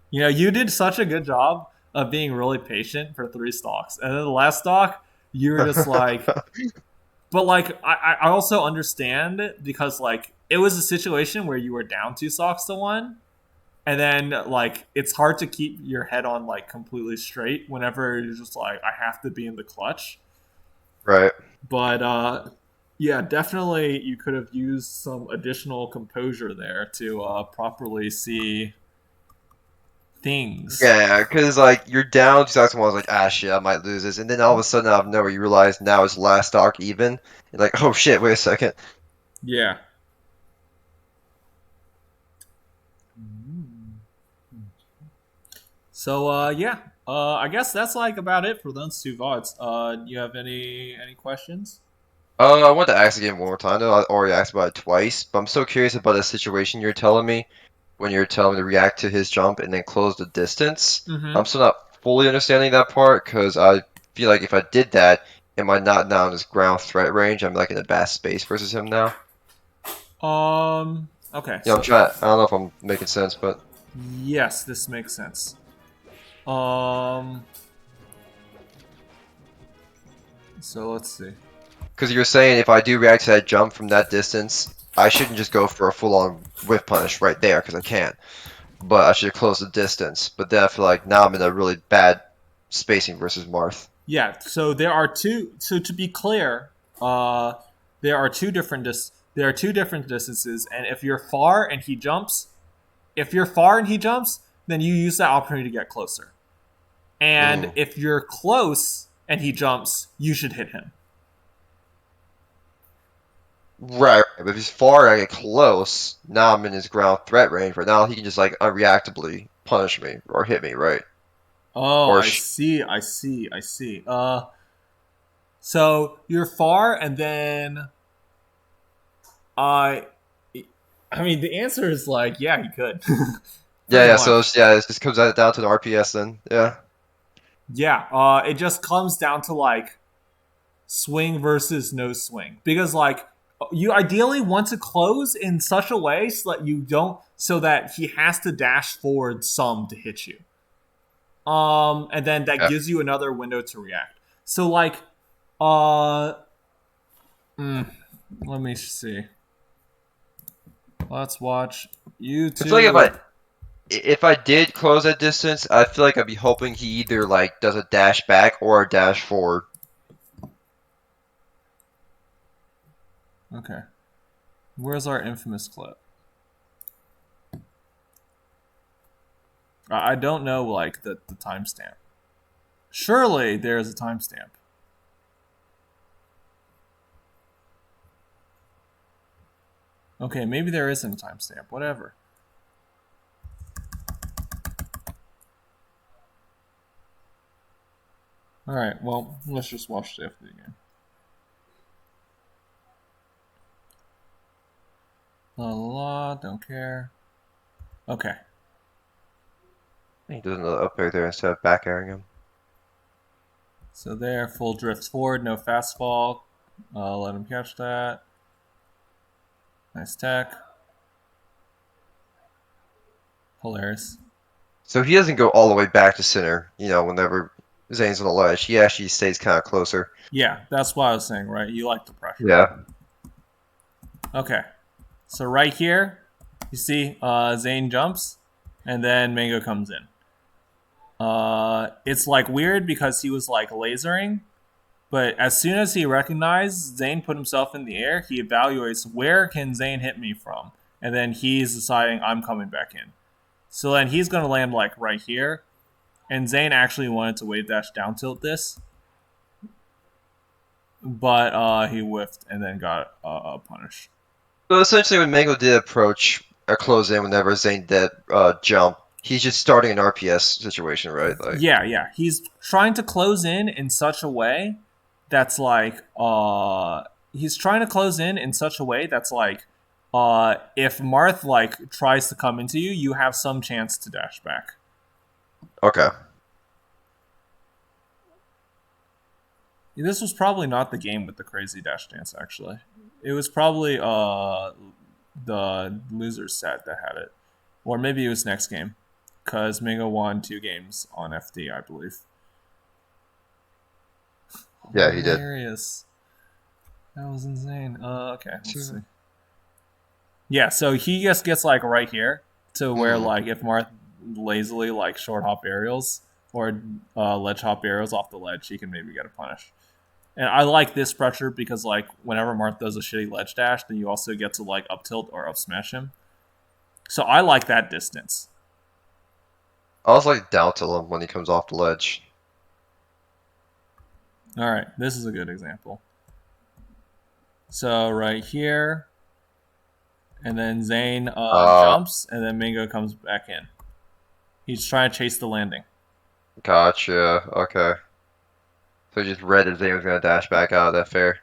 You know, you did such a good job of being really patient for 3 stocks. And then the last stock, you were just like... But, like, I also understand it because, like, it was a situation where you were down 2 stocks to 1. And then, like, it's hard to keep your head on, like, completely straight whenever you're just like, I have to be in the clutch. Right. But, yeah, definitely you could have used some additional composure there to properly see... things. Yeah, because like you're down 2 stocks and one, I was like, shit, I might lose this, and then all of a sudden out of nowhere you realize now it's last stock even. You're like, oh shit, wait a second. Yeah. So yeah, I guess that's like about it for those 2 VODs. Do you have any questions? I want to ask again one more time though. I already asked about it twice, but I'm still curious about the situation you're telling me. When you're telling me to react to his jump and then close the distance. I'm still not fully understanding that part because I feel like if I did that, am I not now in his ground threat range? I'm like in a bad space versus him now. Okay. Yeah, I'm trying. I don't know if I'm making sense, but yes, this makes sense. So let's see. Because you're saying if I do react to that jump from that distance, I shouldn't just go for a full-on whiff punish right there because I can't. But I should close the distance. But then I feel like now I'm in a really bad spacing versus Marth. Yeah, so there are 2. So to be clear, there are 2 different there are two different distances, and if you're far and he jumps, then you use that opportunity to get closer. And Mm. if you're close and he jumps, you should hit him. Right, but if he's far and I get close, now I'm in his ground threat range. Right now, he can just like unreactably punish me or hit me, right? Oh, Or I see, I see, I see. So you're far, and then I, I mean, the answer is like, yeah, he could, yeah, pretty yeah. So much. yeah, it just comes down to the RPS then. Yeah, Yeah, it just comes down to like swing versus no swing because like you ideally want to close in such a way so that you don't so that he has to dash forward some to hit you. And then that yeah. gives you another window to react. So like, uh, mm, let me see. Let's watch I feel like YouTube. if I did close that distance, I feel like I'd be hoping he either like does a dash back or a dash forward. Okay, where's our infamous clip? I don't know like the timestamp. Surely there's a timestamp. Okay, maybe there isn't a timestamp. Whatever. All right. Well, let's just watch the FD again. La la la. Don't care. Okay. He does another up air there instead of back airing him. So there, full drift forward, no fast fall. Let him catch that. Nice tech. Hilarious. So he doesn't go all the way back to center, whenever Zane's on the ledge. He actually stays kind of closer. Yeah, that's what I was saying, right? You like the pressure. Yeah. Okay. So right here, you see Zane jumps, and then Mango comes in. It's like weird because he was like lasering, but as soon as he recognized Zane put himself in the air, he evaluates where can Zane hit me from, and then he's deciding I'm coming back in. So then he's gonna land like right here, and Zane actually wanted to wave dash down tilt this, but he whiffed and then got punished. So essentially, when Mango did approach or close in whenever Zane did jump, he's just starting an RPS situation, right? Like, Yeah, yeah. He's trying to close in such a way that's like he's trying to close in such a way that's like if Marth like tries to come into you, you have some chance to dash back. okay. This was probably not the game with the crazy dash dance actually. It was probably the losers set that had it. Or maybe it was next game. Because Mingo won 2 games on FD, I believe. Yeah, he did. Hilarious. That was insane. Okay, let's see. Yeah, so he just gets like right here to where like if Marth lazily like short hop aerials or ledge hop aerials off the ledge, he can maybe get a punish. And I like this pressure because like whenever Marth does a shitty ledge dash, then you also get to like up tilt or up smash him. So I like that distance. I also like down tilt him when he comes off the ledge. All right, this is a good example. So right here, and then Zane jumps, and then Mingo comes back in. He's trying to chase the landing. Gotcha. Okay. So he just read that Zane was gonna dash back out of that fair.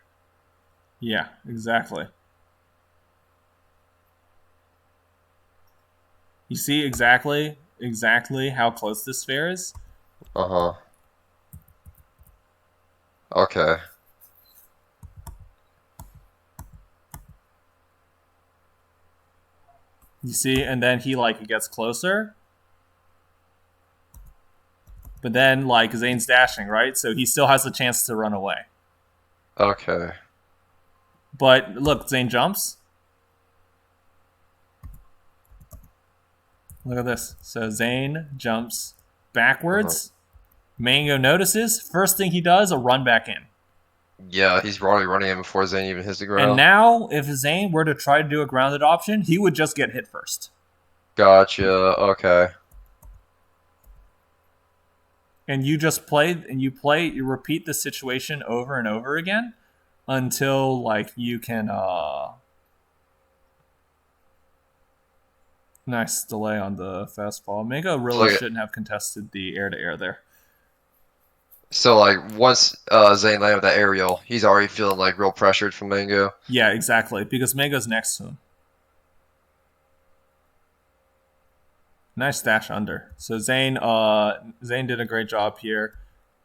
Yeah, exactly. You see exactly how close this fair is? Uh-huh. Okay. You see, and then he like gets closer. But then like Zane's dashing, right? So he still has a chance to run away. Okay. But look, Zane jumps. Look at this. So Zane jumps backwards. Mango notices. First thing he does, a run back in. Yeah, he's already running in before Zane even hits the And ground. now, if Zane were to try to do a grounded option, he would just get hit first. Gotcha. Okay. And you just you repeat the situation over and over again until like you can nice delay on the fastball. Mega So really like, shouldn't have contested the air to air there. once Zane landed with that aerial, he's already feeling like real pressured from Mango. Yeah, exactly. Because Mega's next to him. Nice dash under. So Zane did a great job here.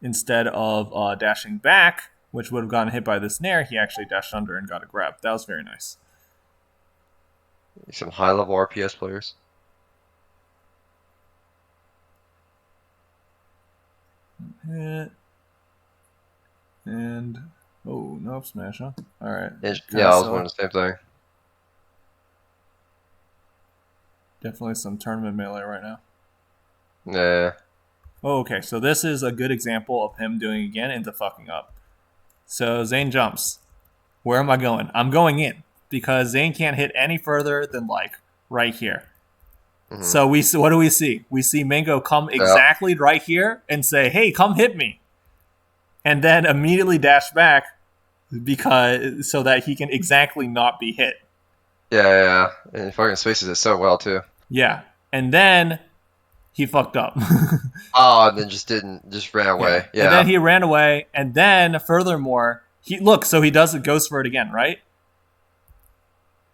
Instead of dashing back, which would have gotten hit by this nair, he actually dashed under and got a grab. That was very nice. Some high level RPS players. Hit. And oh nope, smash, huh? Alright. And, Kind yeah, of I was silly. wondering the same thing. Definitely some tournament melee right now. Yeah. Oh, okay, so this is a good example of him doing again into fucking up. So Zane jumps. Where am I going? I'm going in because Zane can't hit any further than like right here. Hmm. So what do we see? We see Mingo come Yeah. exactly right here and say, "Hey, come hit me," and then immediately dash back because so that he can exactly not be hit. Yeah, yeah, yeah. And he fucking spaces it so well too. Yeah, and then he fucked up. Oh, and then just ran Yeah, away. and then Yeah. he ran away, and then furthermore, so he does it, goes for it again, right?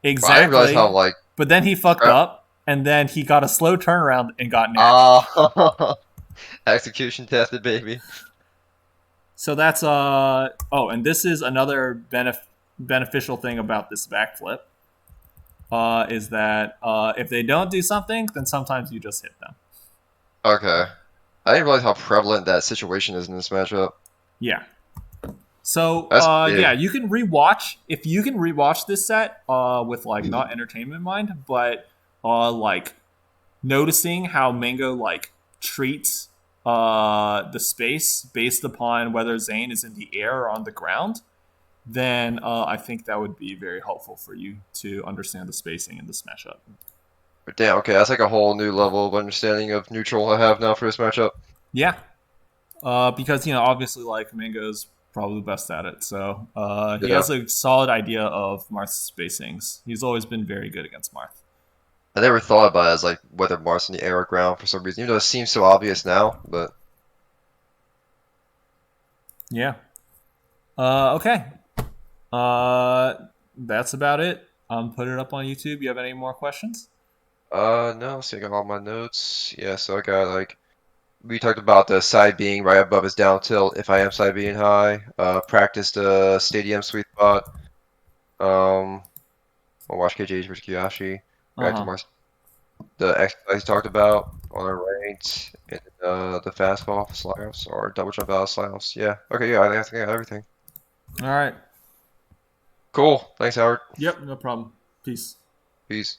But I didn't realize how Exactly. like But then he fucked crap. up, and then he got a slow turnaround and got nabbed. Oh, execution tested, baby. So that's oh, and this is another beneficial thing about this backflip. Is that if they don't do something, then sometimes you just hit them. Okay. I didn't realize how prevalent that situation is in this matchup. Yeah. So That's yeah, big. you can rewatch if you can rewatch this set with like not entertainment in mind, but like noticing how Mango like treats the space based upon whether Zane is in the air or on the ground, then I think that would be very helpful for you to understand the spacing in this matchup. Damn, okay, that's like a whole new level of understanding of neutral I have now for this matchup. Yeah, because obviously like Mango's probably the best at it, so he Yeah. has a solid idea of Marth's spacings. He's always been very good against Marth. I never thought about it as like whether Mars in the air or ground for some reason, even though it seems so obvious now, but Yeah. Okay. That's about it. Put it up on YouTube. You have any more questions? no, so I got all my notes. Yeah, so I got like we talked about the side being right above his down tilt if I am side being high. Practice the stadium sweet spot. Um, I'll watch KJ's versus Kiyoshi. Uh Back to huh. Mars. The exercise you talked about on our ranked and the fastball slide offs or double jump out slide offs. Yeah. Okay, yeah, I think I got everything. All right. Cool. Thanks, Howard. Yep. No problem. Peace. Peace.